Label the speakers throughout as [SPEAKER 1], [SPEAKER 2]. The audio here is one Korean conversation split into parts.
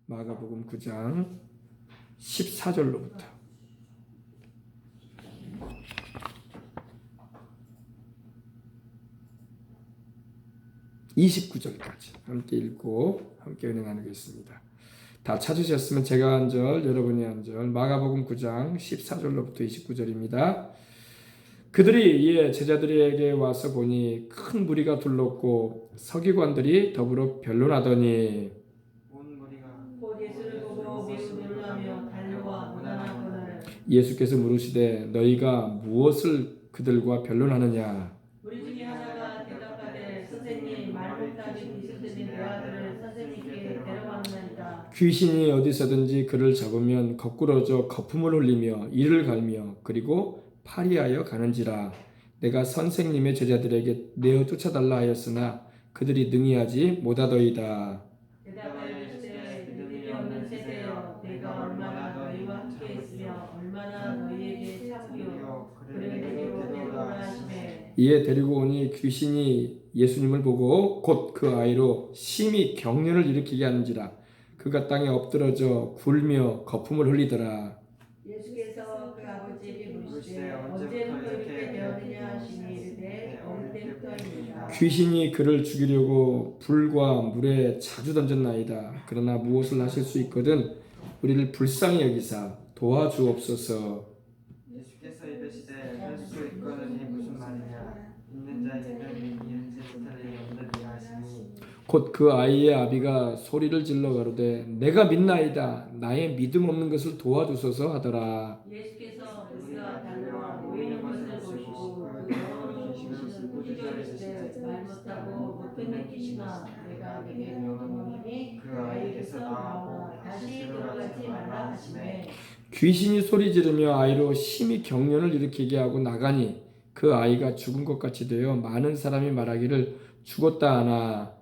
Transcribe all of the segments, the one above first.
[SPEAKER 1] 마가복음 9장 14절로부터 29절까지 함께 읽고 함께 은혜 나누겠습니다. 다 찾으셨으면 제가 한 절, 여러분이 한 절. 마가복음 9장 14절로부터 29절입니다. 그들이 이에 제자들에게 와서 보니 큰 무리가 둘렀고 서기관들이 더불어 변론하더니
[SPEAKER 2] 온 무리가 곧 예수를 보고 매우 놀라며 달려와 문안하거늘
[SPEAKER 1] 예수께서 물으시되 너희가 무엇을 그들과 변론하느냐?
[SPEAKER 2] 우리 중에 하나가 대답하되 선생님 말 못하는 이슬 들린 내 아들을 선생님께 데려왔나이다.
[SPEAKER 1] 귀신이 어디서든지 그를 잡으면 거꾸러져 거품을 흘리며 이를 갈며 그리고 파리하여 가는지라. 내가 선생님의 제자들에게 내어 쫓아달라 하였으나 그들이 능히하지 못하더이다.
[SPEAKER 2] 대답하여 이르시되 믿음이 없는 세대여 내가 얼마나 너희와 함께 있으며 얼마나 너희에게 참으려 그를 내게로 데려오라 하시매
[SPEAKER 1] 이에 데리고 오니 귀신이 예수님을 보고 곧 그 아이로 심히 경련을 일으키게 하는지라. 그가 땅에 엎드러져 굴며 거품을 흘리더라.
[SPEAKER 2] 예수께서 그 아버지에게 물으시되 언제부터 이렇게 되었느냐 하시니 이르되 어릴 때부터입니다.
[SPEAKER 1] 귀신이 그를 죽이려고 불과 물에 자주 던졌나이다. 그러나 무엇을 하실 수 있거든 우리를 불쌍히 여기사 도와주옵소서.
[SPEAKER 3] 예수께서 이르시되 할 수 있거든이 무슨 말이냐 있는 자에게는 이은지 못할 일이 없느니라 하시니
[SPEAKER 1] 곧 그 아이의 아비가 소리를 질러 가로되 내가 믿나이다. 나의 믿음 없는 것을 도와주소서 하더라.
[SPEAKER 2] 예수께서 그가 달려와 모이는 것을 보시고 그 영으로 귀신을 꾸짖으시되 말 못하고 못 듣는 귀신아 내가 내게 명령하니 그 아이에게서 나오라 다시 들어가지 말라 하시매
[SPEAKER 1] 귀신이 소리 지르며 아이로 심히 경련을 일으키게 하고 나가니 그 아이가 죽은 것 같이 되어 많은 사람이 말하기를 죽었다 하나.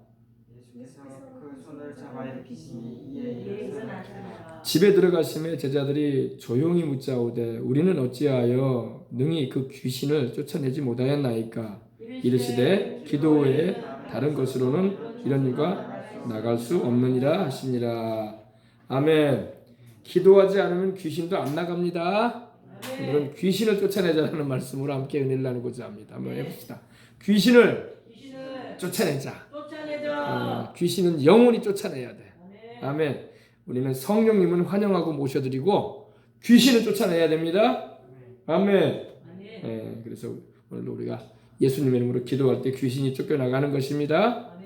[SPEAKER 3] 예수께서 그 손을 잡아 일으키시니 이에 일어서나
[SPEAKER 1] 집에 들어가심에 제자들이 조용히 묻자오되 우리는 어찌하여 능히 그 귀신을 쫓아내지 못하였나이까. 이르시되 기도 외에 다른 것으로는 이런 이가 나갈 수 없느니라 하시니라. 아멘. 기도하지 않으면 귀신도 안 나갑니다. 오늘은 귀신을 쫓아내자라는 말씀으로 함께 은혜를 나누고자 합니다. 한번 해봅시다. 귀신을 쫓아내자. 귀신은 영원히 쫓아내야 돼. 아멘. 우리는 성령님은 환영하고 모셔드리고 귀신을 쫓아내야 됩니다. 아멘. 그래서 오늘도 우리가 예수님의 이름으로 기도할 때 귀신이 쫓겨나가는 것입니다.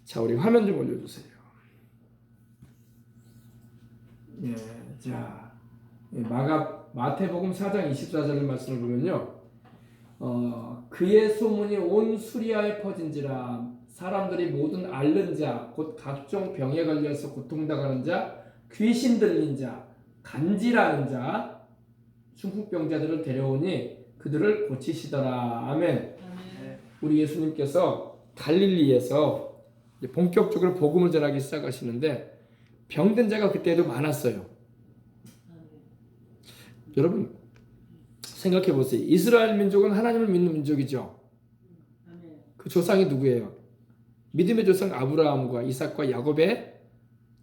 [SPEAKER 1] 자, 우리 화면 좀 올려주세요. 자, 마태복음 4장 24절 말씀을 보면요. 그의 소문이 온 수리아에 퍼진지라. 사람들이 모든 앓는 자, 곧 각종 병에 걸려서 고통당하는 자, 귀신 들린 자, 간질하는 자, 중풍병자들을 데려오니 그들을 고치시더라. 아멘. 우리 예수님께서 갈릴리에서 본격적으로 복음을 전하기 시작하시는데 병든 자가 그때도 많았어요. 여러분 생각해 보세요. 이스라엘 민족은 하나님을 믿는 민족이죠. 그 조상이 누구예요? 믿음의 조상 아브라함과 이삭과 야곱의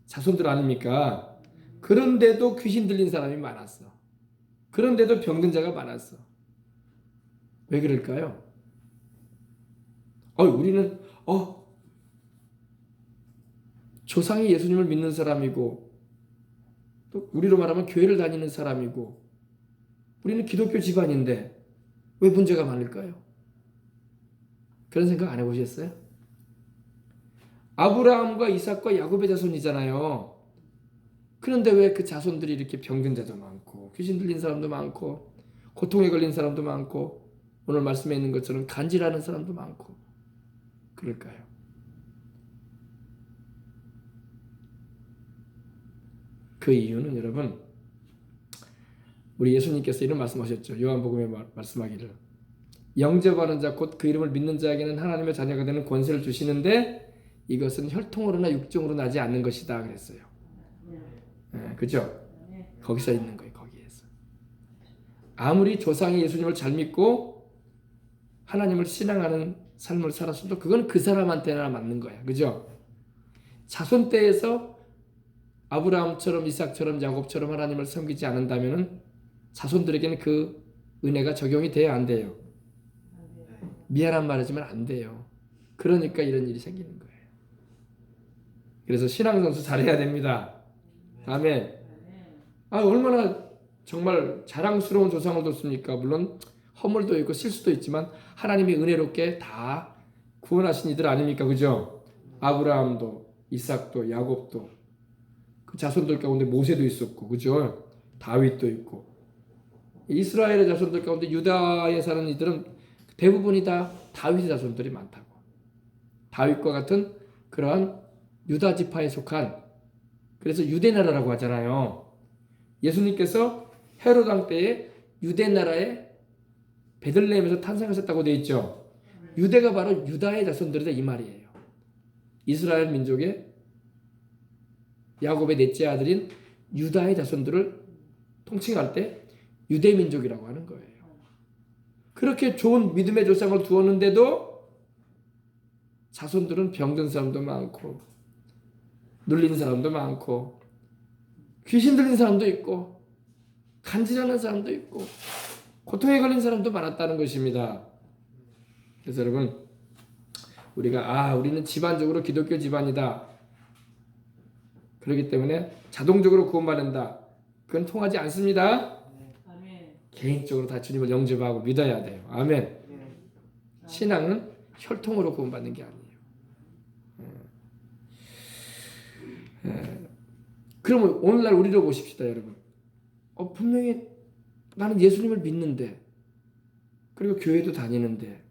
[SPEAKER 1] 자손들 아닙니까? 그런데도 귀신 들린 사람이 많았어. 그런데도 병든 자가 많았어. 왜 그럴까요? 우리는 조상이 예수님을 믿는 사람이고 또 우리로 말하면 교회를 다니는 사람이고 우리는 기독교 집안인데 왜 문제가 많을까요? 그런 생각 안 해보셨어요? 아브라함과 이삭과 야곱의 자손이잖아요. 그런데 왜 그 자손들이 이렇게 병든 자도 많고 귀신 들린 사람도 많고 고통에 걸린 사람도 많고 오늘 말씀에 있는 것처럼 간질하는 사람도 많고 그럴까요? 그 이유는 여러분 우리 예수님께서 이런 말씀하셨죠. 요한복음에 말씀하기를 영접하는 자 곧 그 이름을 믿는 자에게는 하나님의 자녀가 되는 권세를 주시는데 이것은 혈통으로나 육정으로 나지 않는 것이다 그랬어요. 그죠? 거기서 있는 거예요. 거기에서 아무리 조상이 예수님을 잘 믿고 하나님을 신앙하는 삶을 살았어도 그건 그 사람한테나 맞는 거야. 그죠? 자손 때에서 아브라함처럼 이삭처럼 야곱처럼 하나님을 섬기지 않는다면은 자손들에게는 그 은혜가 적용이 돼야 안 돼요. 미안한 말이지만 안 돼요. 그러니까 이런 일이 생기는 거예요. 그래서 신앙선수 잘해야 됩니다. 아멘. 얼마나 정말 자랑스러운 조상을 뒀습니까? 물론 허물도 있고 실수도 있지만 하나님이 은혜롭게 다 구원하신 이들 아닙니까? 그죠? 아브라함도 이삭도 야곱도 그 자손들 가운데 모세도 있었고, 그죠? 다윗도 있고, 이스라엘의 자손들 가운데 유다에 사는 이들은 대부분이 다 다윗의 자손들이 많다고. 다윗과 같은 그러한 유다 지파에 속한, 그래서 유대 나라라고 하잖아요. 예수님께서 헤롯 왕 때에 유대 나라에 베들레헴에서 탄생하셨다고 되어 있죠. 유대가 바로 유다의 자손들이다 이 말이에요. 이스라엘 민족의 야곱의 넷째 아들인 유다의 자손들을 통칭할 때 유대 민족이라고 하는 거예요. 그렇게 좋은 믿음의 조상을 두었는데도 자손들은 병든 사람도 많고 눌린 사람도 많고 귀신 들린 사람도 있고 간질하는 사람도 있고 고통에 걸린 사람도 많았다는 것입니다. 그래서 여러분, 우리는 집안적으로 기독교 집안이다, 그렇기 때문에 자동적으로 구원받는다, 그건 통하지 않습니다. 개인적으로 다 주님을 영접하고 믿어야 돼요. 아멘. 신앙은 혈통으로 구원받는 게 아니에요. 그러면 오늘날 우리로 보십시다, 여러분. 분명히 나는 예수님을 믿는데, 그리고 교회도 다니는데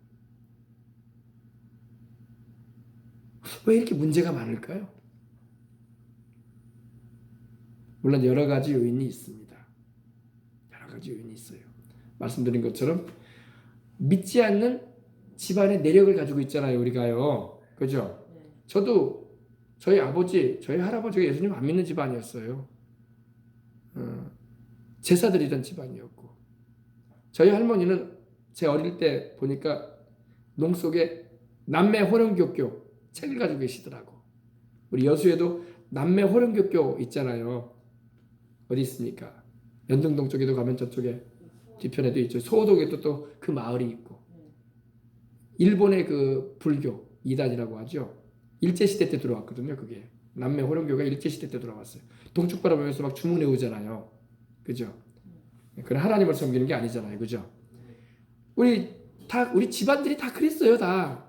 [SPEAKER 1] 왜 이렇게 문제가 많을까요? 물론 여러 가지 요인이 있습니다. 여러 가지 요인이 있어요. 말씀드린 것처럼 믿지 않는 집안의 내력을 가지고 있잖아요, 우리가요. 그죠? 저도 저희 아버지, 저희 할아버지가 예수님 안 믿는 집안이었어요. 제사 드리던 집안이었고, 저희 할머니는 제 어릴 때 보니까 농 속에 남매 호령교교 책을 가지고 계시더라고. 우리 여수에도 남매 호령교교 있잖아요. 어디 있습니까? 연등동 쪽에도 가면 저쪽에 뒤편에도 있죠. 소호동에도 또 그 마을이 있고, 일본의 그 불교 이단이라고 하죠. 일제시대 때 들어왔거든요. 그게 남매 호령교가 일제시대 때 들어왔어요. 동쪽 바라보면서 막 주문해 오잖아요. 그죠? 그런 하나님을 섬기는 게 아니잖아요. 그죠? 우리 집안들이 다 그랬어요. 다.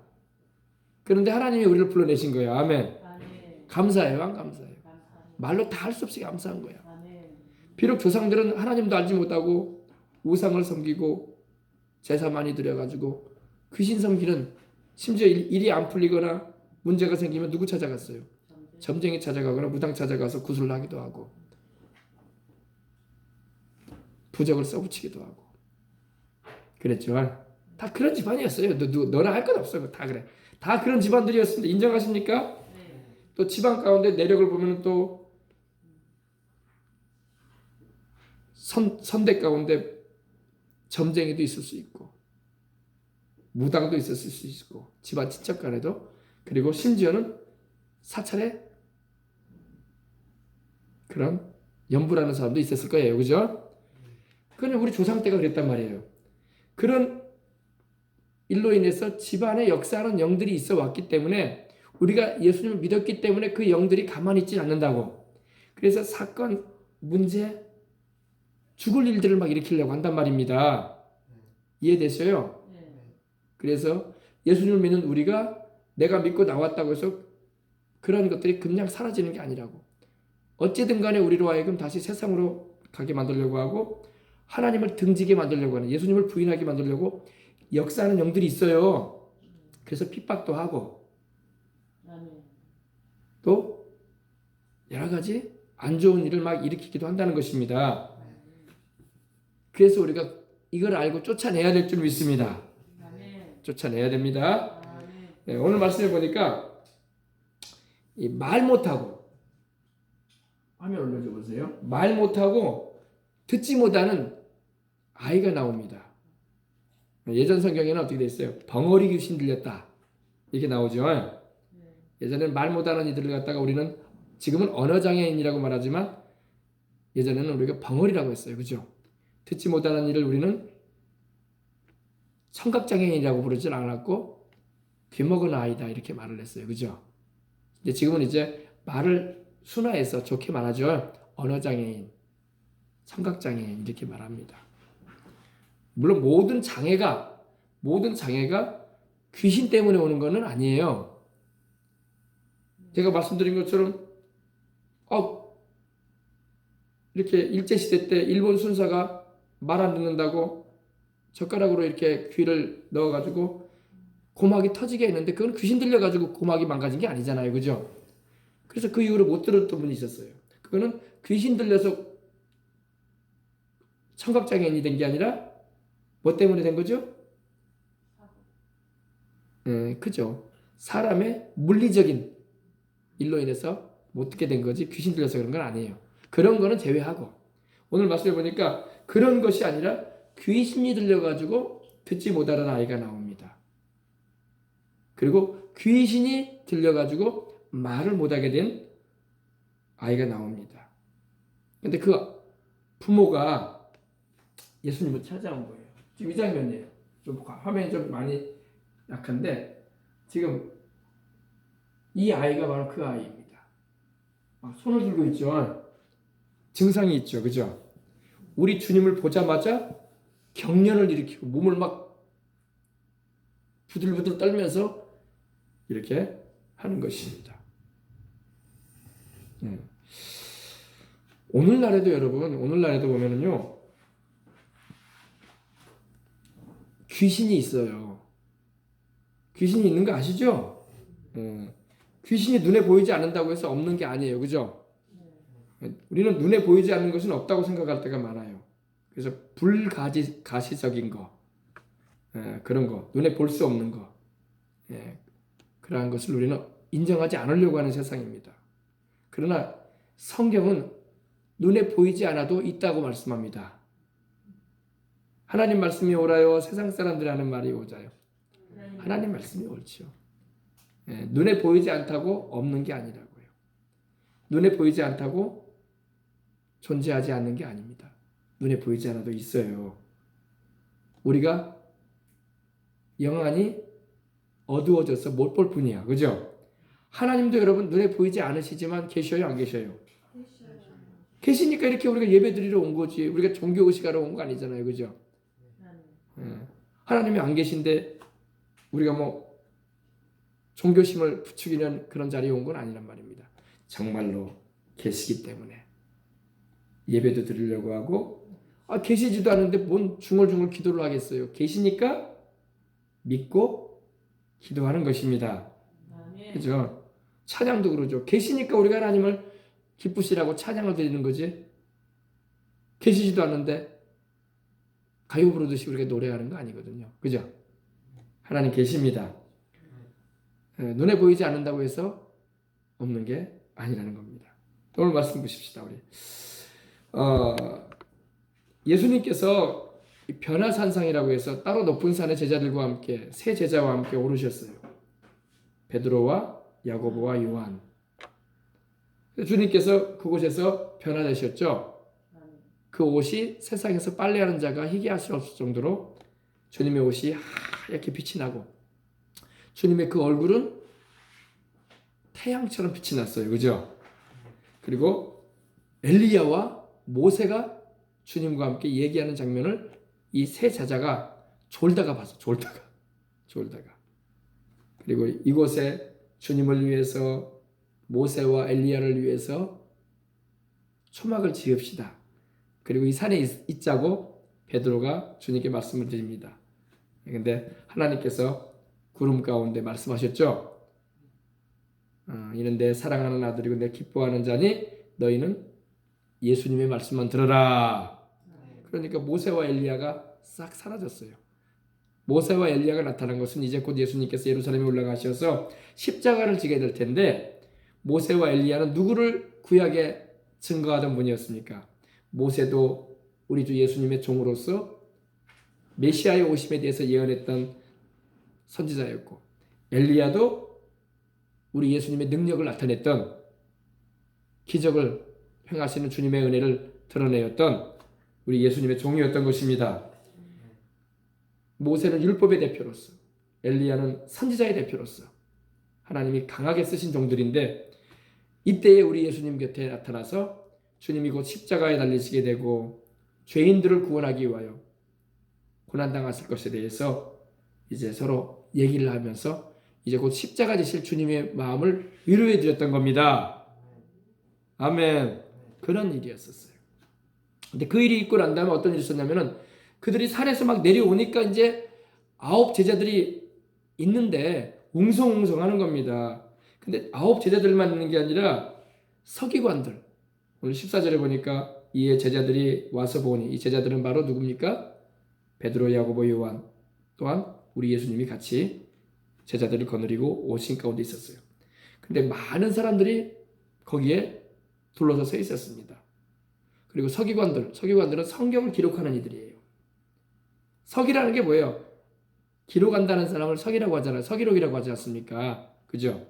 [SPEAKER 1] 그런데 하나님이 우리를 불러내신 거예요. 아멘. 감사해요, 안 감사해요? 말로 다 할 수 없이 감사한 거야. 비록 조상들은 하나님도 알지 못하고 우상을 섬기고 제사 많이 드려가지고 귀신 섬기는, 심지어 일이 안 풀리거나 문제가 생기면 누구 찾아갔어요? 점쟁이 찾아가거나 무당 찾아가서 구슬을 하기도 하고 부적을 써붙이기도 하고 그랬지만 다 그런 집안이었어요. 너나 할 건 없어요. 다 그래. 다 그런 집안들이었습니다. 인정하십니까? 또 집안 가운데 내력을 보면 또 선대 가운데 점쟁이도 있을 수 있고 무당도 있었을 수 있고 집안 친척 간에도, 그리고 심지어는 사찰에 그런 연부라는 사람도 있었을 거예요. 그죠? 그건 우리 조상 때가 그랬단 말이에요. 그런 일로 인해서 집안에 역사하는 영들이 있어 왔기 때문에, 우리가 예수님을 믿었기 때문에 그 영들이 가만히 있지 않는다고. 그래서 사건, 문제, 죽을 일들을 막 일으키려고 한단 말입니다. 이해되셔요? 그래서 예수님을 믿는 우리가 내가 믿고 나왔다고 해서 그런 것들이 그냥 사라지는 게 아니라고. 어찌든 간에 우리로 하여금 다시 세상으로 가게 만들려고 하고 하나님을 등지게 만들려고 하는, 예수님을 부인하게 만들려고 역사하는 영들이 있어요. 그래서 핍박도 하고 또 여러 가지 안 좋은 일을 막 일으키기도 한다는 것입니다. 그래서 우리가 이걸 알고 쫓아내야 될 줄 믿습니다. 쫓아내야 됩니다. 네, 오늘 말씀해 보니까 말 못하고, 화면 올려줘 보세요. 말 못하고 듣지 못하는 아이가 나옵니다. 예전 성경에는 어떻게 돼 있어요? 벙어리 귀신 들렸다 이렇게 나오죠. 예전에는 말 못하는 이들을 갖다가 우리는 지금은 언어장애인이라고 말하지만 예전에는 우리가 벙어리라고 했어요. 그죠? 듣지 못하는 일을 우리는 청각장애인이라고 부르질 않았고 귀먹은 아이다 이렇게 말을 했어요. 그죠? 근데 지금은 이제 말을 순화해서 좋게 말하죠. 언어장애인, 청각장애인 이렇게 말합니다. 물론 모든 장애가 귀신 때문에 오는 것은 아니에요. 제가 말씀드린 것처럼 이렇게 일제시대 때 일본 순사가 말 안 듣는다고 젓가락으로 이렇게 귀를 넣어가지고 고막이 터지게 했는데 그건 귀신 들려가지고 고막이 망가진 게 아니잖아요. 그죠? 그래서 그 이후로 못 들었던 분이 있었어요. 그거는 귀신 들려서 청각장애인이 된 게 아니라 뭐 때문에 된 거죠? 그죠? 사람의 물리적인 일로 인해서 못 듣게 된 거지 귀신 들려서 그런 건 아니에요. 그런 거는 제외하고 오늘 말씀해 보니까 그런 것이 아니라 귀신이 들려가지고 듣지 못하는 아이가 나옵니다. 그리고 귀신이 들려가지고 말을 못하게 된 아이가 나옵니다. 근데 그 부모가 예수님을 찾아온 거예요. 지금 이 장면이에요. 좀 화면이 좀 많이 약한데 지금 이 아이가 바로 그 아이입니다. 손을 들고 있죠. 증상이 있죠. 그죠? 우리 주님을 보자마자 경련을 일으키고 몸을 막 부들부들 떨면서 이렇게 하는 것입니다. 오늘날에도 여러분, 오늘날에도 보면은요, 귀신이 있어요. 귀신이 있는 거 아시죠? 귀신이 눈에 보이지 않는다고 해서 없는 게 아니에요. 그죠? 우리는 눈에 보이지 않는 것은 없다고 생각할 때가 많아요. 그래서 불가시적인 거, 그런 거, 눈에 볼 수 없는 거, 그러한 것을 우리는 인정하지 않으려고 하는 세상입니다. 그러나 성경은 눈에 보이지 않아도 있다고 말씀합니다. 하나님 말씀이 옳아요. 세상 사람들이 하는 말이 오자요. 하나님 말씀이 옳죠. 눈에 보이지 않다고 없는 게 아니라고요. 눈에 보이지 않다고 존재하지 않는 게 아닙니다. 눈에 보이지 않아도 있어요. 우리가 영안이 어두워져서 못 볼 뿐이야. 그죠? 하나님도 여러분 눈에 보이지 않으시지만 계셔요, 안 계셔요? 계시니까 이렇게 우리가 예배 드리러 온 거지. 우리가 종교 의식하러 온 거 아니잖아요. 그죠? 하나님이 안 계신데 우리가 뭐 종교심을 부추기는 그런 자리에 온 건 아니란 말입니다. 정말로 계시기 때문에 예배도 드리려고 하고 계시지도 않은데 뭔 중얼중얼 기도를 하겠어요. 계시니까 믿고 기도하는 것입니다. 그죠? 찬양도 그러죠. 계시니까 우리가 하나님을 기쁘시라고 찬양을 드리는 거지. 계시지도 않는데 가요 부르듯이 우리가 노래하는 거 아니거든요. 그죠? 하나님 계십니다. 눈에 보이지 않는다고 해서 없는 게 아니라는 겁니다. 오늘 말씀 보십시다. 우리 예수님께서 변화산상이라고 해서 따로 높은 산의 제자들과 함께 세 제자와 함께 오르셨어요. 베드로와 야고보와 요한. 주님께서 그곳에서 변화되셨죠. 그 옷이 세상에서 빨래하는 자가 희귀할 수 없을 정도로 주님의 옷이 하얗게 빛이 나고 주님의 그 얼굴은 태양처럼 빛이 났어요. 그죠? 그리고 엘리야와 모세가 주님과 함께 얘기하는 장면을 이 세 제자가 졸다가 봤어. 졸다가. 그리고 이곳에 주님을 위해서 모세와 엘리야를 위해서 초막을 지읍시다. 그리고 이 산에 있자고 베드로가 주님께 말씀을 드립니다. 그런데 하나님께서 구름 가운데 말씀하셨죠. 이는 내 사랑하는 아들이고 내 기뻐하는 자니 너희는 예수님의 말씀만 들어라. 그러니까 모세와 엘리야가 싹 사라졌어요. 모세와 엘리야가 나타난 것은 이제 곧 예수님께서 예루살렘에 올라가셔서 십자가를 지게 될 텐데 모세와 엘리야는 누구를 구약에 증거하던 분이었습니까? 모세도 우리 주 예수님의 종으로서 메시아의 오심에 대해서 예언했던 선지자였고 엘리야도 우리 예수님의 능력을 나타냈던 기적을 행하시는 주님의 은혜를 드러내었던 우리 예수님의 종이었던 것입니다. 모세는 율법의 대표로서, 엘리야는 선지자의 대표로서 하나님이 강하게 쓰신 종들인데, 이때에 우리 예수님 곁에 나타나서 주님이 곧 십자가에 달리시게 되고 죄인들을 구원하기 위하여 고난당하실 것에 대해서 이제 서로 얘기를 하면서 이제 곧 십자가 지실 주님의 마음을 위로해 드렸던 겁니다. 아멘. 그런 일이었었어요. 근데 그 일이 있고 난 다음에 어떤 일이 있었냐면은, 그들이 산에서 막 내려오니까 이제 9 제자들이 있는데 웅성웅성 하는 겁니다. 근데 9 제자들만 있는 게 아니라 서기관들, 오늘 14절에 보니까 이에 제자들이 와서 보니, 이 제자들은 바로 누굽니까? 베드로, 야고보, 요한, 또한 우리 예수님이 같이 제자들을 거느리고 오신 가운데 있었어요. 근데 많은 사람들이 거기에 둘러서 서 있었습니다. 그리고 서기관들은 성경을 기록하는 이들이에요. 서기라는 게 뭐예요? 기록한다는 사람을 서기라고 하잖아요. 서기록이라고 하지 않습니까? 그죠?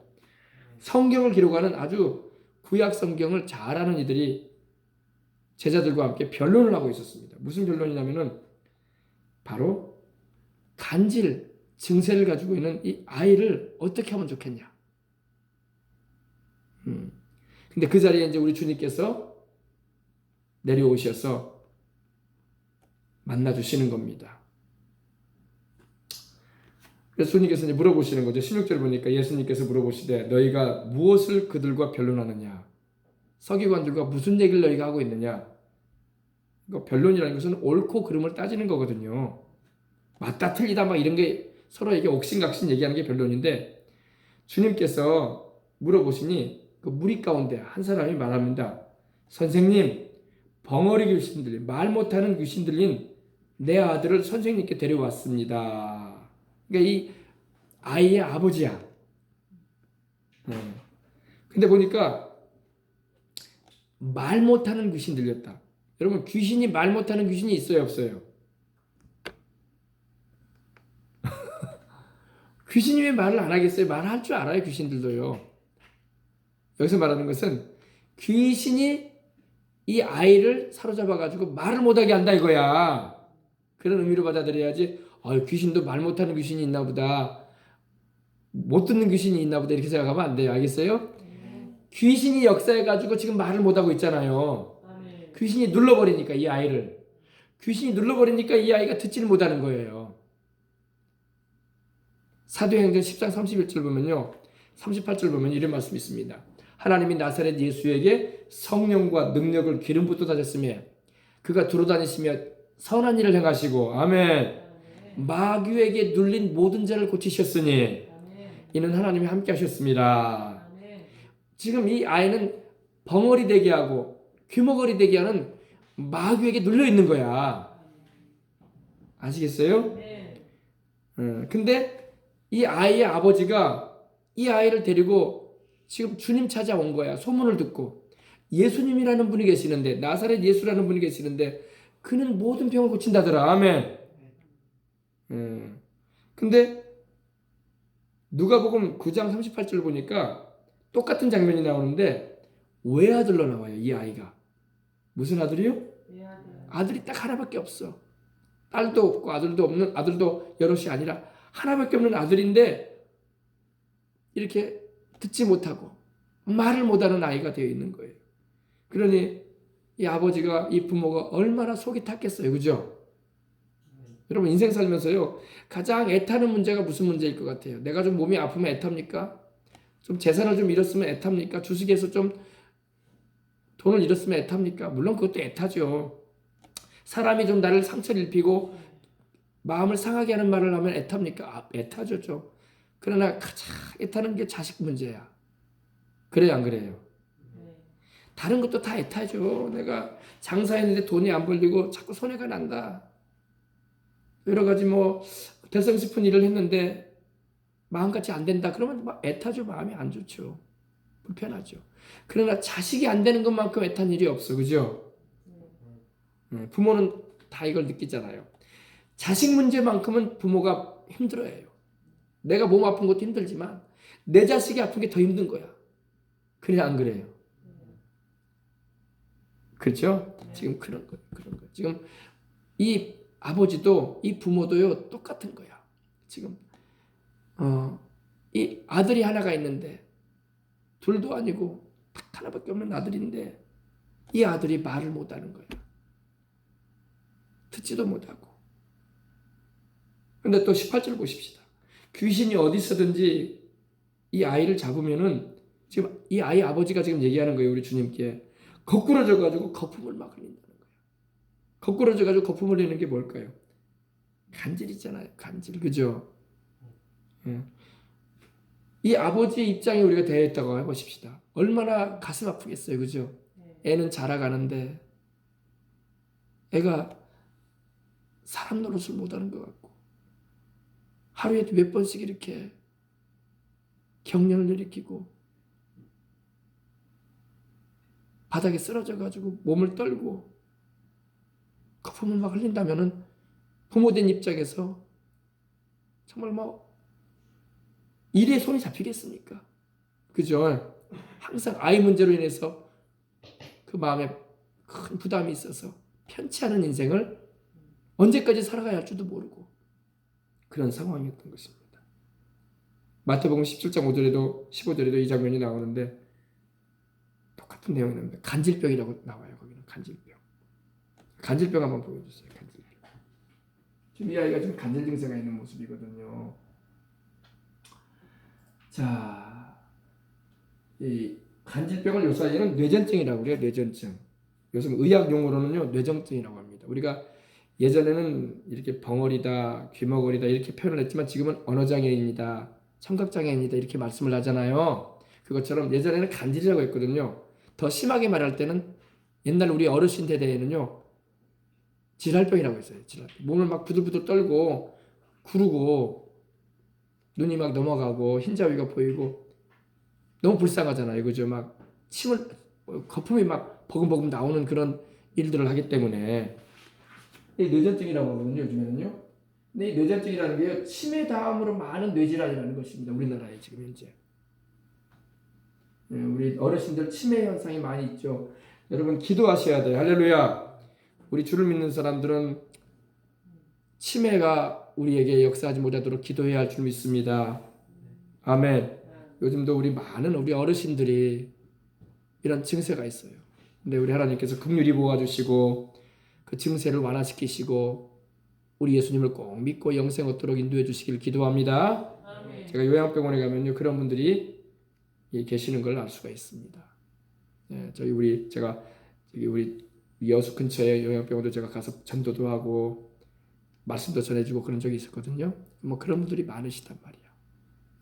[SPEAKER 1] 성경을 기록하는 아주 구약 성경을 잘 아는 이들이 제자들과 함께 변론을 하고 있었습니다. 무슨 변론이냐면은 바로 간질, 증세를 가지고 있는 이 아이를 어떻게 하면 좋겠냐. 근데 그 자리에 이제 우리 주님께서 내려오셔서 만나주시는 겁니다. 그래서 주님께서 이제 물어보시는 거죠. 16절 보니까 예수님께서 물어보시되 너희가 무엇을 그들과 변론하느냐? 서기관들과 무슨 얘기를 너희가 하고 있느냐? 그러니까 변론이라는 것은 옳고 그름을 따지는 거거든요. 맞다 틀리다 막 이런 게 서로에게 옥신각신 얘기하는 게 변론인데, 주님께서 물어보시니 그 무리 가운데 한 사람이 말합니다. 선생님, 벙어리 귀신 들린, 말 못하는 귀신 들린 내 아들을 선생님께 데려왔습니다. 그러니까 이 아이의 아버지야. 근데 보니까 말 못하는 귀신 들렸다. 여러분, 귀신이 말 못하는 귀신이 있어요, 없어요? 귀신이 왜 말을 안 하겠어요? 말할 줄 알아요, 귀신들도요. 여기서 말하는 것은 귀신이 이 아이를 사로잡아가지고 말을 못하게 한다 이거야. 그런 의미로 받아들여야지, 귀신도 말 못하는 귀신이 있나 보다, 못 듣는 귀신이 있나 보다, 이렇게 생각하면 안 돼요. 알겠어요? 귀신이 역사해가지고 지금 말을 못하고 있잖아요. 귀신이 눌러버리니까 이 아이를. 귀신이 눌러버리니까 이 아이가 듣지를 못하는 거예요. 사도행전 10장 31절 보면요, 38절 보면 이런 말씀이 있습니다. 하나님이 나사렛 예수에게 성령과 능력을 기름 붓듯하셨으며 그가 두루다니시며 선한 일을 행하시고, 아멘, 마귀에게 눌린 모든 자를 고치셨으니 이는 하나님이 함께 하셨습니다. 지금 이 아이는 벙어리 되게 하고 귀머거리 되게 하는 마귀에게 눌려 있는 거야. 아시겠어요? 근데 이 아이의 아버지가 이 아이를 데리고 지금 주님 찾아온 거야. 소문을 듣고 예수님이라는 분이 계시는데, 나사렛 예수라는 분이 계시는데 그는 모든 병을 고친다더라. 아멘. 근데 누가복음 9장 38절 보니까 똑같은 장면이 나오는데 외아들로 나와요. 이 아이가 무슨 아들이요? 아들이 딱 하나밖에 없어. 딸도 없고 아들도 없는, 아들도 여럿이 아니라 하나밖에 없는 아들인데 이렇게 듣지 못하고 말을 못하는 아이가 되어 있는 거예요. 그러니 이 아버지가, 이 부모가 얼마나 속이 탔겠어요. 그죠? 여러분, 인생 살면서요, 가장 애타는 문제가 무슨 문제일 것 같아요? 내가 좀 몸이 아프면 애탑니까? 좀 재산을 좀 잃었으면 애탑니까? 주식에서 좀 돈을 잃었으면 애탑니까? 물론 그것도 애타죠. 사람이 좀 나를 상처를 입히고 마음을 상하게 하는 말을 하면 애탑니까? 애타죠 좀. 그러나 가장 애타는 게 자식 문제야. 그래요, 안 그래요? 다른 것도 다 애타죠. 내가 장사했는데 돈이 안 벌리고 자꾸 손해가 난다. 여러 가지 뭐 대성 싶은 일을 했는데 마음같이 안 된다. 그러면 막 애타죠. 마음이 안 좋죠. 불편하죠. 그러나 자식이 안 되는 것만큼 애탄 일이 없어. 그죠? 부모는 다 이걸 느끼잖아요. 자식 문제만큼은 부모가 힘들어해요. 내가 몸 아픈 것도 힘들지만 내 자식이 아픈 게 더 힘든 거야. 그래, 안 그래요? 그렇죠? 지금 그런 거. 지금 이 아버지도 이 부모도요 똑같은 거야. 지금 이 아들이 하나가 있는데 둘도 아니고 딱 하나밖에 없는 아들인데 이 아들이 말을 못하는 거야. 듣지도 못하고. 근데 또 18절 보십시다. 귀신이 어디서든지 이 아이를 잡으면은 지금 이 아이 아버지가 지금 얘기하는 거예요. 우리 주님께. 거꾸러져 가지고 거품을 막 흘린다는 거예요. 거꾸러져 가지고 거품을 흘리는 게 뭘까요? 간질이잖아요. 간질. 그죠? 예. 이 아버지의 입장에 우리가 대했다고 해보십시다. 얼마나 가슴 아프겠어요. 그죠? 애는 자라가는데 애가 사람 노릇을 못하는 것 같고 하루에 몇 번씩 이렇게 경련을 일으키고 바닥에 쓰러져 가지고 몸을 떨고 거품을 막 흘린다면은 부모된 입장에서 정말 뭐 일에 손이 잡히겠습니까? 그죠? 항상 아이 문제로 인해서 그 마음에 큰 부담이 있어서 편치 않은 인생을 언제까지 살아가야 할지도 모르고 그런 상황이었던 것입니다. 마태복음 17장 5절에도 15절에도 이 장면이 나오는데 똑같은 내용이 나옵니다. 간질병이라고 나와요. 거기는 간질병. 간질병 한번 보여주세요. 간질병. 지금 이 아이가 지금 간질 증세가 있는 모습이거든요. 자, 이 간질병을 요사이는 뇌전증이라고 그래요. 뇌전증. 요즘 의학 용어로는요 뇌정증이라고 합니다. 우리가 예전에는 이렇게 벙어리다, 귀머거리다 이렇게 표현을 했지만 지금은 언어장애인이다, 청각장애인이다 이렇게 말씀을 하잖아요. 그것처럼 예전에는 간질이라고 했거든요. 더 심하게 말할 때는 옛날 우리 어르신 세대에는요 질할병이라고 했어요. 질할병. 몸을 막 부들부들 떨고 구르고 눈이 막 넘어가고 흰자위가 보이고 너무 불쌍하잖아요. 그죠? 막 침을 거품이 막 버금버금 나오는 그런 일들을 하기 때문에 이 뇌전증이라고 하거든요. 요즘에는요. 근데 이 뇌전증이라는 게 치매 다음으로 많은 뇌질환이라는 것입니다. 우리나라에 지금 현재. 우리 어르신들 치매 현상이 많이 있죠. 여러분 기도하셔야 돼요. 할렐루야. 우리 주를 믿는 사람들은 치매가 우리에게 역사하지 못하도록 기도해야 할 줄 믿습니다. 아멘. 요즘도 많은 우리 어르신들이 이런 증세가 있어요. 근데 우리 하나님께서 긍휼히 보아주시고 그 증세를 완화시키시고 우리 예수님을 꼭 믿고 영생 얻도록 인도해 주시길 기도합니다. 아멘. 제가 요양병원에 가면요 그런 분들이 계시는 걸 알 수가 있습니다. 네, 제가 우리 여수 근처에 요양병원도 제가 가서 전도도 하고 말씀도 전해주고 그런 적이 있었거든요. 뭐 그런 분들이 많으시단 말이야.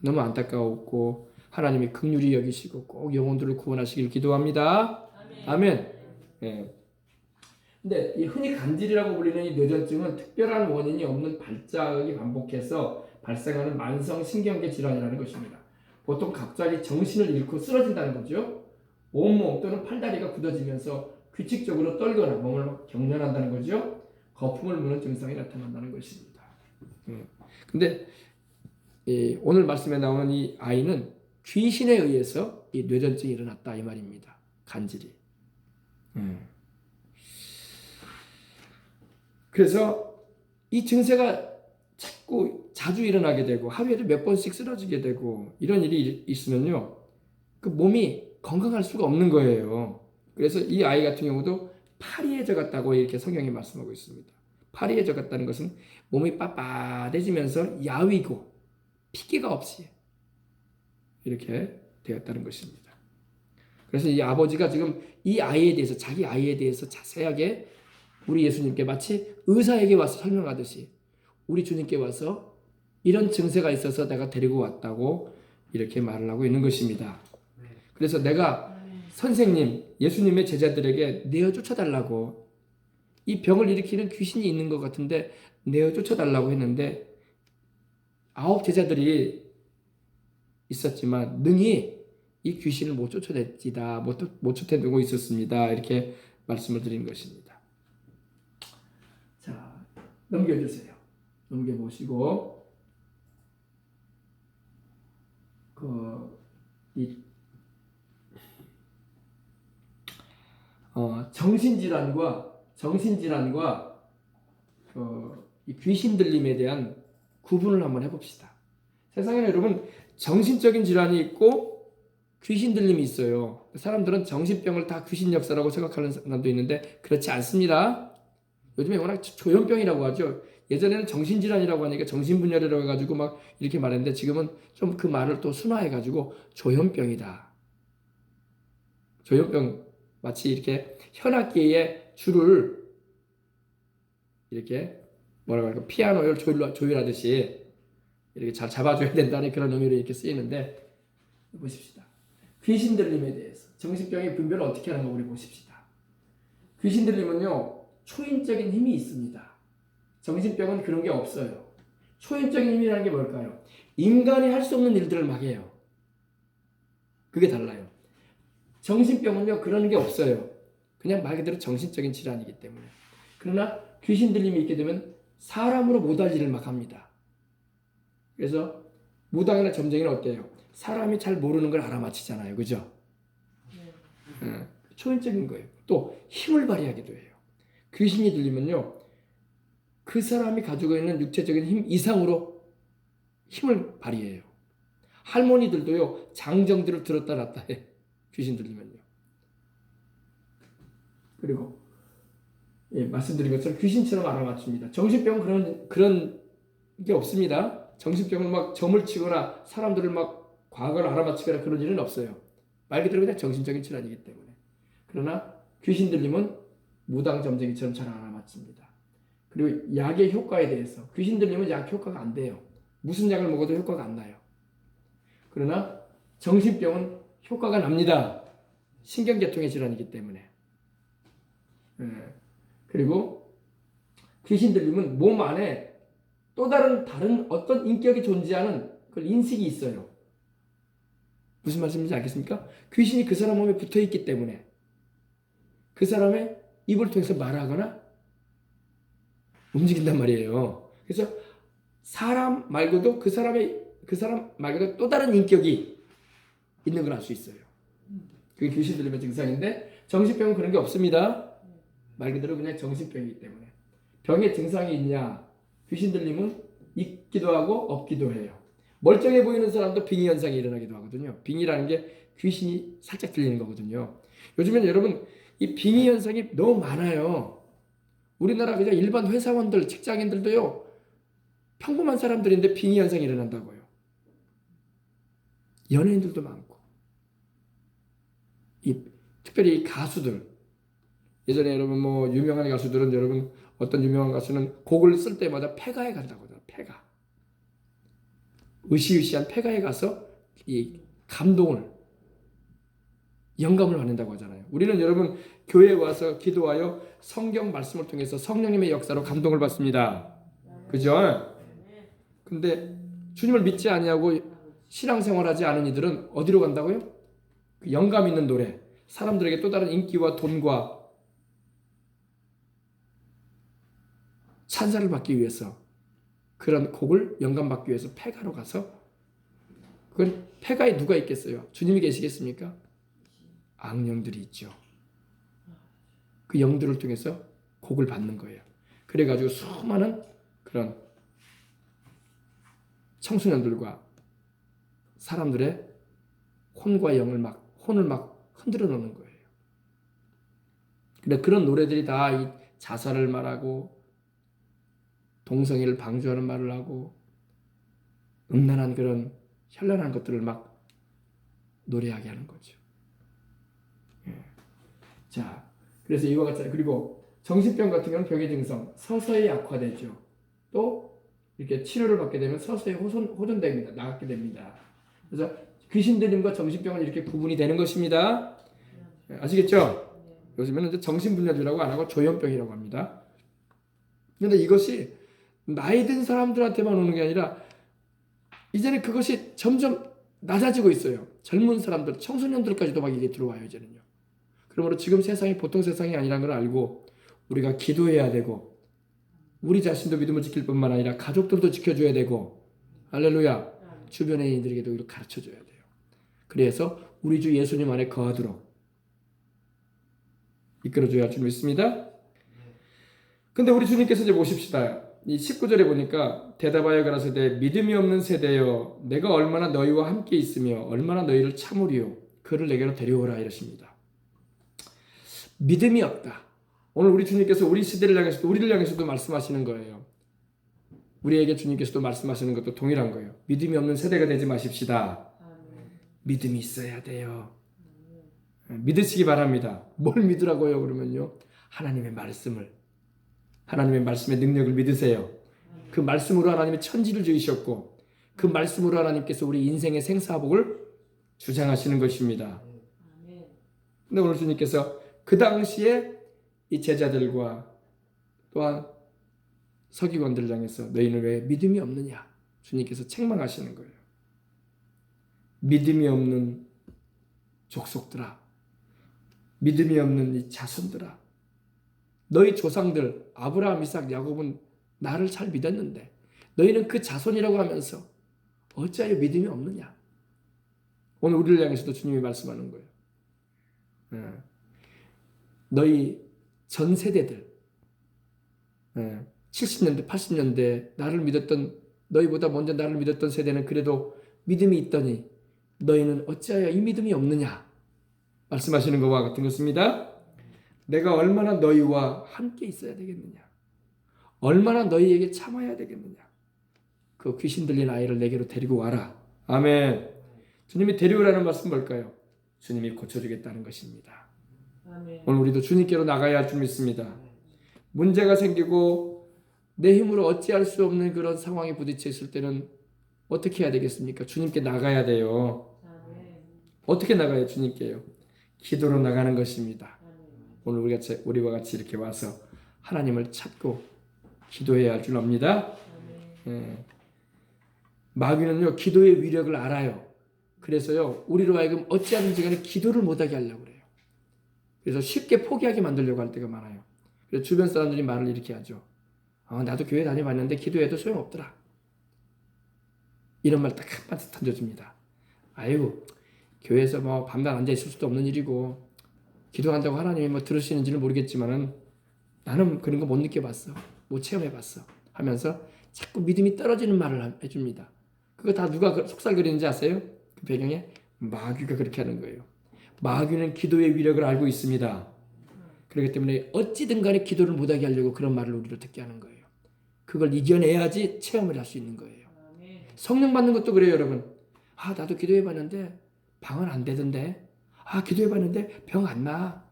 [SPEAKER 1] 너무 안타까웠고 하나님이 긍휼히 여기시고 꼭 영혼들을 구원하시길 기도합니다. 아멘. 예. 근데 이 흔히 간질이라고 불리는 이 뇌전증은 특별한 원인이 없는 발작이 반복해서 발생하는 만성 신경계 질환이라는 것입니다. 보통 갑자기 정신을 잃고 쓰러진다는 거죠. 온몸 또는 팔다리가 굳어지면서 규칙적으로 떨거나 몸을 막 경련한다는 거죠. 거품을 무는 증상이 나타난다는 것입니다. 근데 오늘 말씀에 나오는 이 아이는 귀신에 의해서 이 뇌전증이 일어났다 이 말입니다. 간질이. 그래서 이 증세가 자주 일어나게 되고 하루에도 몇 번씩 쓰러지게 되고 이런 일이 있으면요 그 몸이 건강할 수가 없는 거예요. 그래서 이 아이 같은 경우도 파리에 젖었다고 이렇게 성경이 말씀하고 있습니다. 파리에 젖었다는 것은 몸이 빳빳해지면서 야위고 핏기가 없이 이렇게 되었다는 것입니다. 그래서 이 아버지가 지금 이 아이에 대해서 자기 아이에 대해서 자세하게 우리 예수님께 마치 의사에게 와서 설명하듯이 우리 주님께 와서 이런 증세가 있어서 내가 데리고 왔다고 이렇게 말을 하고 있는 것입니다. 그래서 내가 선생님, 예수님의 제자들에게 내어 쫓아달라고 이 병을 일으키는 귀신이 있는 것 같은데 내어 쫓아달라고 했는데 9 제자들이 있었지만 능히 이 귀신을 못 쫓아냈지다, 못 쫓아내고 있었습니다. 이렇게 말씀을 드린 것입니다. 자, 넘겨주세요. 넘겨보시고 정신질환과 이 귀신 들림에 대한 구분을 한번 해봅시다. 세상에는 여러분 정신적인 질환이 있고 귀신 들림이 있어요. 사람들은 정신병을 다 귀신 역사라고 생각하는 사람도 있는데 그렇지 않습니다. 요즘에 워낙 조현병이라고 하죠. 예전에는 정신질환이라고 하니까 정신분열이라고 해가지고 막 이렇게 말했는데 지금은 좀 그 말을 또 순화해가지고 조현병이다. 조현병 마치 이렇게 현악기의 줄을 이렇게 뭐라고 할까 피아노를 조율하듯이 이렇게 잘 잡아줘야 된다는 그런 의미로 이렇게 쓰이는데 보십시다. 귀신 들림에 대해서 정신병의 분별을 어떻게 하는 가 우리 보십시다. 귀신 들림은요 초인적인 힘이 있습니다. 정신병은 그런 게 없어요. 초인적인 힘이라는 게 뭘까요? 인간이 할 수 없는 일들을 막 해요. 그게 달라요. 정신병은요 그런 게 없어요. 그냥 말 그대로 정신적인 질환이기 때문에. 그러나 귀신 들림이 있게 되면 사람으로 못할 일을 막 합니다. 그래서 무당이나 점쟁이는 어때요? 사람이 잘 모르는 걸 알아맞히잖아요. 그죠? 초인적인 거예요. 또 힘을 발휘하기도 해요. 귀신이 들리면요 그 사람이 가지고 있는 육체적인 힘 이상으로 힘을 발휘해요. 할머니들도요 장정들을 들었다 놨다 해. 귀신 들리면요. 그리고 말씀드린 것처럼 귀신처럼 알아맞춥니다. 정신병은 그런 게 없습니다. 정신병은 막 점을 치거나 사람들을 막 과거를 알아맞히거나 그런 일은 없어요. 말 그대로 그냥 정신적인 질환이기 때문에. 그러나 귀신 들림은 무당 점쟁이처럼 잘 알아맞힙니다. 그리고 약의 효과에 대해서 귀신 들림은 약 효과가 안 돼요. 무슨 약을 먹어도 효과가 안 나요. 그러나 정신병은 효과가 납니다. 신경계통의 질환이기 때문에. 그리고 귀신 들림은 몸 안에 또 다른 어떤 인격이 존재하는 그 인식이 있어요. 무슨 말씀인지 알겠습니까? 귀신이 그 사람 몸에 붙어 있기 때문에 그 사람의 입을 통해서 말하거나 움직인단 말이에요. 그래서 사람 말고도 그 사람 말고도 또 다른 인격이 있는 걸 알 수 있어요. 그게 귀신 들림의 증상인데 정신병은 그런 게 없습니다. 말 그대로 그냥 정신병이기 때문에. 병의 증상이 있냐? 귀신 들림은 있기도 하고 없기도 해요. 멀쩡해 보이는 사람도 빙의 현상이 일어나기도 하거든요. 빙의라는 게 귀신이 살짝 들리는 거거든요. 요즘엔 여러분 이 빙의 현상이 너무 많아요. 우리나라 그냥 일반 회사원들, 직장인들도요. 평범한 사람들인데 빙의 현상이 일어난다고요. 연예인들도 많고. 특별히 가수들. 예전에 여러분 뭐 유명한 가수들은 여러분 어떤 유명한 가수는 곡을 쓸 때마다 폐가에 간다고 하잖아요. 폐가. 으시으시한 폐가에 가서 이 감동을 영감을 받는다고 하잖아요. 우리는 여러분 교회에 와서 기도하여 성경 말씀을 통해서 성령님의 역사로 감동을 받습니다. 그죠? 근데 주님을 믿지 아니하고 신앙생활하지 않은 이들은 어디로 간다고요? 그 영감 있는 노래, 사람들에게 또 다른 인기와 돈과 찬사를 받기 위해서 그런 곡을 영감받기 위해서 폐가로 가서 그건 폐가에 누가 있겠어요? 주님이 계시겠습니까? 악령들이 있죠. 그 영들을 통해서 곡을 받는 거예요. 그래가지고 수많은 그런 청소년들과 사람들의 혼과 혼을 막 흔들어 놓는 거예요. 근데 그런 노래들이 다 이 자살을 말하고 동성애를 방조하는 말을 하고 음란한 그런 현란한 것들을 막 노래하게 하는 거죠. 자, 그래서 이와 같이 그리고 정신병 같은 경우는 병의 증상 서서히 악화되죠. 또 이렇게 치료를 받게 되면 서서히 호전됩니다. 나가게 됩니다. 그래서 귀신 들림과 정신병은 이렇게 구분이 되는 것입니다. 아시겠죠? 요즘에는 이제 정신분열이라고 안 하고 조현병이라고 합니다. 그런데 이것이 나이 든 사람들한테만 오는 게 아니라 이제는 그것이 점점 낮아지고 있어요. 젊은 사람들, 청소년들까지도 막 이게 들어와요, 이제는요. 그러므로 지금 세상이 보통 세상이 아니라는 걸 알고 우리가 기도해야 되고 우리 자신도 믿음을 지킬 뿐만 아니라 가족들도 지켜줘야 되고 할렐루야 주변의 이들에게도 이걸 가르쳐줘야 돼요. 그래서 우리 주 예수님 안에 거하도록 이끌어줘야 할 줄 믿습니다. 근데 우리 주님께서 이제 보십시다. 이 19절에 보니까 대답하여 가라사대 믿음이 없는 세대여 내가 얼마나 너희와 함께 있으며 얼마나 너희를 참으리요 그를 내게로 데려오라 이러십니다. 믿음이 없다. 오늘 우리 주님께서 우리 시대를 향해서도 우리를 향해서도 말씀하시는 거예요. 우리에게 주님께서도 말씀하시는 것도 동일한 거예요. 믿음이 없는 세대가 되지 마십시다. 믿음이 있어야 돼요. 믿으시기 바랍니다. 뭘 믿으라고요? 그러면요. 하나님의 말씀을, 하나님의 말씀의 능력을 믿으세요. 그 말씀으로 하나님의 천지를 지으셨고 그 말씀으로 하나님께서 우리 인생의 생사복을 주장하시는 것입니다. 근데 오늘 주님께서 그 당시에 이 제자들과 또한 서기관들을 향해서 너희는 왜 믿음이 없느냐? 주님께서 책망하시는 거예요. 믿음이 없는 족속들아, 믿음이 없는 이 자손들아, 너희 조상들 아브라함, 이삭, 야곱은 나를 잘 믿었는데 너희는 그 자손이라고 하면서 어찌하여 믿음이 없느냐? 오늘 우리를 향해서도 주님이 말씀하는 거예요. 너희 전 세대들 70년대, 80년대 나를 믿었던 너희보다 먼저 나를 믿었던 세대는 그래도 믿음이 있더니 너희는 어찌하여 이 믿음이 없느냐? 말씀하시는 것과 같은 것입니다. 내가 얼마나 너희와 함께 있어야 되겠느냐? 얼마나 너희에게 참아야 되겠느냐? 그 귀신 들린 아이를 내게로 데리고 와라. 아멘. 주님이 데려오라는 말씀 뭘까요? 주님이 고쳐주겠다는 것입니다.
[SPEAKER 2] 아멘.
[SPEAKER 1] 오늘 우리도 주님께로 나가야 할 줄 믿습니다. 문제가 생기고 내 힘으로 어찌할 수 없는 그런 상황에 부딪혀 있을 때는 어떻게 해야 되겠습니까? 주님께 나가야 돼요.
[SPEAKER 2] 아멘.
[SPEAKER 1] 어떻게 나가요? 주님께요. 기도로 나가는 것입니다.
[SPEAKER 2] 아멘.
[SPEAKER 1] 오늘 우리와 같이 이렇게 와서 하나님을 찾고 기도해야 할 줄 압니다.
[SPEAKER 2] 아멘.
[SPEAKER 1] 마귀는요 기도의 위력을 알아요. 그래서요 우리로 하여금 어찌하든지 간에 기도를 못하게 하려고 그래요. 그래서 쉽게 포기하게 만들려고 할 때가 많아요. 그래서 주변 사람들이 말을 이렇게 하죠. 나도 교회 다녀봤는데 기도해도 소용없더라. 이런 말 딱 한마디 던져줍니다. 아이고 교회에서 뭐 밤낮 앉아 있을 수도 없는 일이고 기도한다고 하나님이 뭐 들으시는지는 모르겠지만은 나는 그런 거 못 느껴봤어. 못 체험해봤어. 하면서 자꾸 믿음이 떨어지는 말을 해줍니다. 그거 다 누가 속삭이는지 아세요? 그 배경에 마귀가 그렇게 하는 거예요. 마귀는 기도의 위력을 알고 있습니다. 그렇기 때문에 어찌든 간에 기도를 못하게 하려고 그런 말을 우리로 듣게 하는 거예요. 그걸 이겨내야지 체험을 할 수 있는 거예요.
[SPEAKER 2] 아멘.
[SPEAKER 1] 성령 받는 것도 그래요, 여러분. 나도 기도해봤는데 방은 안 되던데. 기도해봤는데 병 안 나.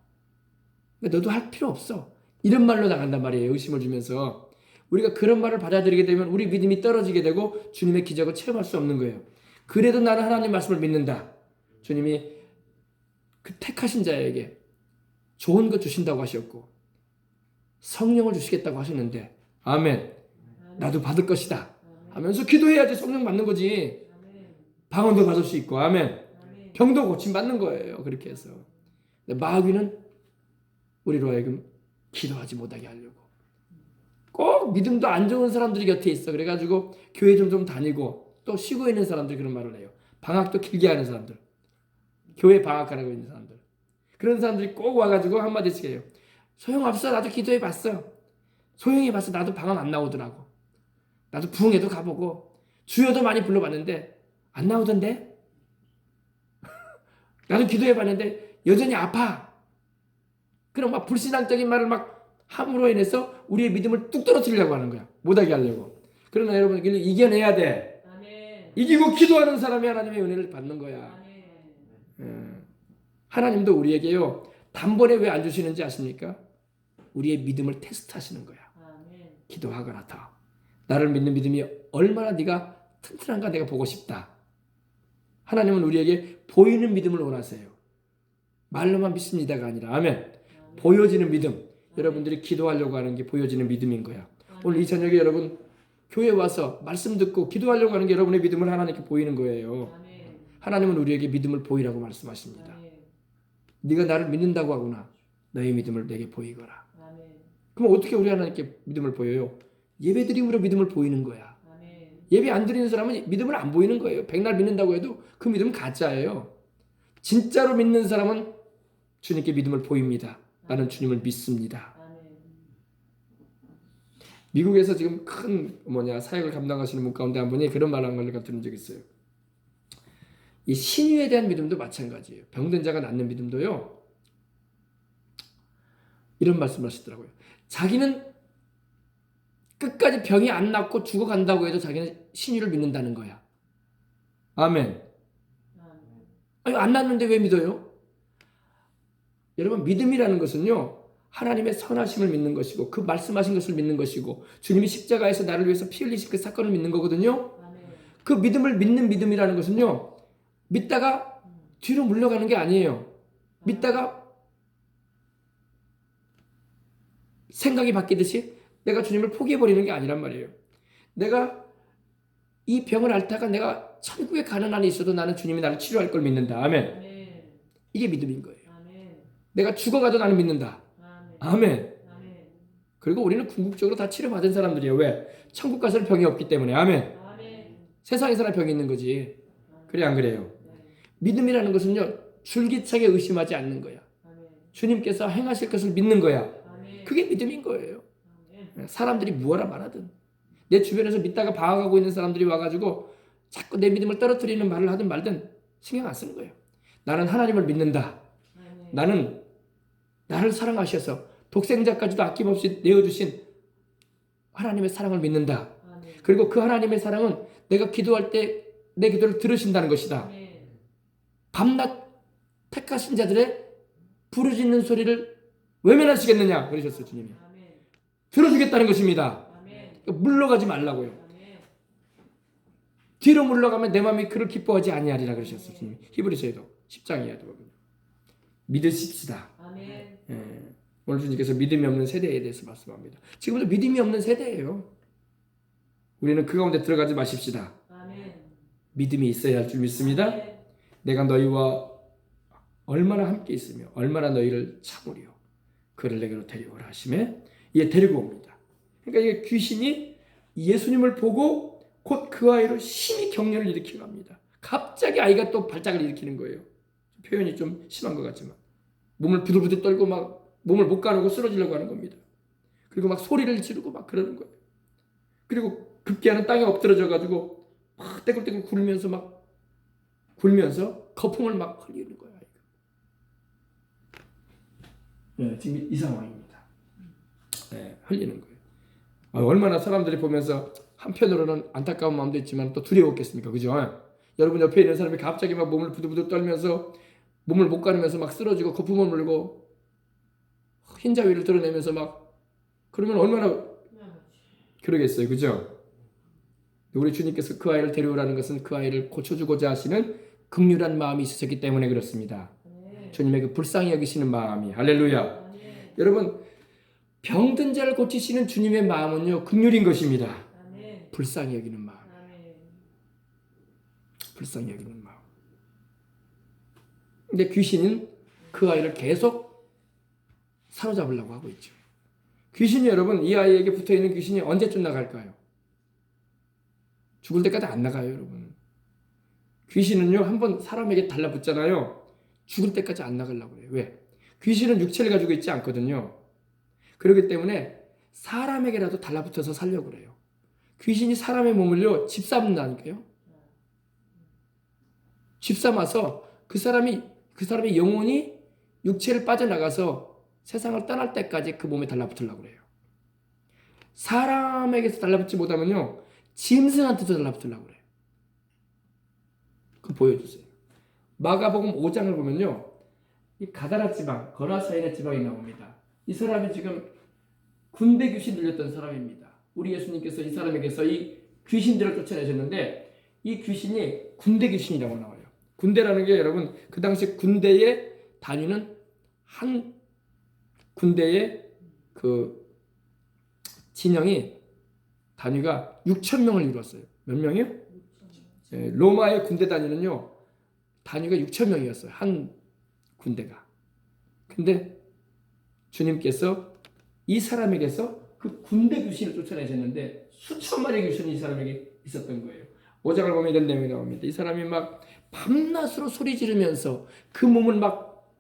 [SPEAKER 1] 너도 할 필요 없어. 이런 말로 나간단 말이에요. 의심을 주면서. 우리가 그런 말을 받아들이게 되면 우리 믿음이 떨어지게 되고 주님의 기적을 체험할 수 없는 거예요. 그래도 나는 하나님 말씀을 믿는다. 주님이 그 택하신 자에게 좋은 거 주신다고 하셨고 성령을 주시겠다고 하셨는데 아멘. 나도 받을 것이다 하면서 기도해야지 성령 받는 거지. 방언도 받을 수 있고 아멘. 병도 고침받는 거예요. 그렇게 해서. 근데 마귀는 우리로 하여금 기도하지 못하게 하려고 꼭 믿음도 안 좋은 사람들이 곁에 있어. 그래가지고 교회 좀 다니고 또 쉬고 있는 사람들이 그런 말을 해요. 방학도 길게 하는 사람들, 교회 방학하라고 있는 사람들, 그런 사람들이 꼭 와가지고 한마디씩 해요. 소용없어. 나도 기도해봤어. 소용해봤어. 나도 방학 안 나오더라고. 나도 부흥회도 가보고 주여도 많이 불러봤는데 안 나오던데. 나도 기도해봤는데 여전히 아파. 그럼 막 불신앙적인 말을 막 함으로 인해서 우리의 믿음을 뚝 떨어뜨리려고 하는 거야. 못하게 하려고. 그러나 여러분 이걸 이겨내야 돼.
[SPEAKER 2] 아멘.
[SPEAKER 1] 이기고 기도하는 사람이 하나님의 은혜를 받는 거야.
[SPEAKER 2] 아멘.
[SPEAKER 1] 하나님도 우리에게요 단번에 왜 안 주시는지 아십니까? 우리의 믿음을 테스트하시는 거야.
[SPEAKER 2] 아멘.
[SPEAKER 1] 기도하거나 더. 나를 믿는 믿음이 얼마나 네가 튼튼한가 내가 보고 싶다. 하나님은 우리에게 보이는 믿음을 원하세요. 말로만 믿습니다가 아니라 아멘. 보여지는 믿음. 여러분들이 기도하려고 하는 게 보여지는 믿음인 거야. 오늘 이 저녁에 여러분 교회 와서 말씀 듣고 기도하려고 하는 게 여러분의 믿음을 하나님께 보이는 거예요.
[SPEAKER 2] 아멘.
[SPEAKER 1] 하나님은 우리에게 믿음을 보이라고 말씀하십니다.
[SPEAKER 2] 아멘.
[SPEAKER 1] 네가 나를 믿는다고 하구나. 너의 믿음을 내게 보이거라.
[SPEAKER 2] 아멘.
[SPEAKER 1] 그럼 어떻게 우리 하나님께 믿음을 보여요? 예배드림으로 믿음을 보이는 거야.
[SPEAKER 2] 아멘.
[SPEAKER 1] 예배 안 드리는 사람은 믿음을 안 보이는 거예요. 백날 믿는다고 해도 그 믿음은 가짜예요. 진짜로 믿는 사람은 주님께 믿음을 보입니다. 나는 주님을 믿습니다.
[SPEAKER 2] 아멘.
[SPEAKER 1] 미국에서 지금 큰 사역을 감당하시는 분 가운데 한 분이 그런 말한 걸 내가 들은 적이 있어요. 이 신유에 대한 믿음도 마찬가지예요. 병든 자가 낫는 믿음도요. 이런 말씀을 하시더라고요. 자기는 끝까지 병이 안 낫고 죽어간다고 해도 자기는 신유를 믿는다는 거야. 아멘. 아니, 안 낫는데 왜 믿어요? 여러분, 믿음이라는 것은요, 하나님의 선하심을 믿는 것이고 그 말씀하신 것을 믿는 것이고 주님이 십자가에서 나를 위해서 피 흘리신 그 사건을 믿는 거거든요. 그 믿음을 믿는 믿음이라는 것은요, 믿다가 뒤로 물러가는 게 아니에요. 믿다가 생각이 바뀌듯이 내가 주님을 포기해버리는 게 아니란 말이에요. 내가 이 병을 앓다가 내가 천국에 가는 한이 있어도 나는 주님이 나를 치료할 걸 믿는다. 아멘. 이게 믿음인 거예요. 내가 죽어가도 나는 믿는다. 아멘. 그리고 우리는 궁극적으로 다 치료받은 사람들이에요. 왜? 천국 가서는 병이 없기 때문에. 아멘. 세상에서나 병이 있는 거지. 그래 안 그래요? 믿음이라는 것은요, 줄기차게 의심하지 않는 거야. 주님께서 행하실 것을 믿는 거야. 그게 믿음인 거예요. 사람들이 무엇라 말하든, 내 주변에서 믿다가 방황하고 있는 사람들이 와가지고 자꾸 내 믿음을 떨어뜨리는 말을 하든 말든 신경 안 쓰는 거예요. 나는 하나님을 믿는다. 나는 나를 사랑하셔서 독생자까지도 아낌없이 내어주신 하나님의 사랑을 믿는다. 그리고 그 하나님의 사랑은 내가 기도할 때 내 기도를 들으신다는 것이다. 밤낮 택하신 자들의 부르짖는 소리를 외면하시겠느냐 그러셨어요. 주님이 들어주겠다는 것입니다. 물러가지 말라고요. 뒤로 물러가면 내 마음이 그를 기뻐하지 아니하리라 그러셨어요. 주님이 히브리서에도 10장이야도 보면 믿으십시다. 예. 오늘 주님께서 믿음이 없는 세대에 대해서 말씀합니다. 지금도 믿음이 없는 세대예요. 우리는 그 가운데 들어가지 마십시다. 믿음이 있어야 할 줄 믿습니다. 내가 너희와 얼마나 함께 있으며 얼마나 너희를 참으리요 그를 내게로 데려오라 하시매 이에 데리고 옵니다. 그러니까 이게 귀신이 예수님을 보고 곧 그 아이로 심히 경련을 일으키려 합니다. 갑자기 아이가 또 발작을 일으키는 거예요. 표현이 좀 심한 것 같지만 몸을 부들부들 떨고 막 몸을 못 가누고 쓰러지려고 하는 겁니다. 그리고 막 소리를 지르고 막 그러는 거예요. 그리고 급기야는 땅에 엎드러져 가지고 막 떼굴떼굴 굴면서 거품을 막 흘리는 거야. 네, 지금 이 상황입니다. 네, 흘리는 거예요. 얼마나 사람들이 보면서 한편으로는 안타까운 마음도 있지만 또 두려웠겠습니까? 그죠? 여러분 옆에 있는 사람이 갑자기 막 몸을 부들부들 떨면서 몸을 못 가누면서 막 쓰러지고 거품을 물고 흰자 위를 드러내면서 막 그러면 얼마나 그러겠어요. 그죠? 우리 주님께서 그 아이를 데려오라는 것은 그 아이를 고쳐주고자 하시는 긍휼한 마음이 있으셨기 때문에 그렇습니다. 주님의 그 불쌍히 여기시는 마음이. 할렐루야. 여러분, 병든 자를 고치시는 주님의 마음은요, 긍휼인 것입니다. 불쌍히 여기는 마음. 불쌍히 여기는 마음. 근데 귀신은 그 아이를 계속 사로잡으려고 하고 있죠. 귀신이 여러분, 이 아이에게 붙어있는 귀신이 언제쯤 나갈까요? 죽을 때까지 안 나가요, 여러분. 귀신은요, 한번 사람에게 달라붙잖아요. 죽을 때까지 안 나가려고 그래요. 왜? 귀신은 육체를 가지고 있지 않거든요. 그렇기 때문에 사람에게라도 달라붙어서 살려고 그래요. 귀신이 사람의 몸을요, 집삼는다니까요. 집삼아서 그 사람의 영혼이 육체를 빠져나가서 세상을 떠날 때까지 그 몸에 달라붙으려고 그래요. 사람에게서 달라붙지 못하면요, 짐승한테도 달라붙으려고 그래요. 그거 보여주세요. 마가복음 5장을 보면요, 이 가다라 지방, 거라사인의 지방이 나옵니다. 이 사람이 지금 군대 귀신 들렸던 사람입니다. 우리 예수님께서 이 사람에게서 이 귀신들을 쫓아내셨는데 이 귀신이 군대 귀신이라고 나와요. 군대라는 게 여러분 그 당시 군대의 단위는 한 군대의 그 진영이 단위가 6,000명을 이루었어요. 몇 명이요? 네, 로마의 군대 단위는요 단위가 6,000명이었어요. 한 군대가. 근데 주님께서 이 사람에게서 그 군대 귀신을 쫓아내셨는데 수천 마리의 귀신이 이 사람에게 있었던 거예요. 5장을 보면 이런 내용이 나옵니다. 이 사람이 막 밤낮으로 소리 지르면서 그 몸을 막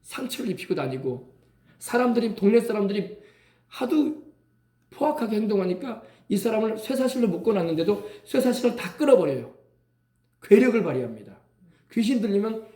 [SPEAKER 1] 상처를 입히고 다니고 사람들이 동네 사람들이 하도 포악하게 행동하니까 이 사람을 쇠사슬로 묶어놨는데도 쇠사슬을 다 끌어버려요. 괴력을 발휘합니다. 귀신 들리면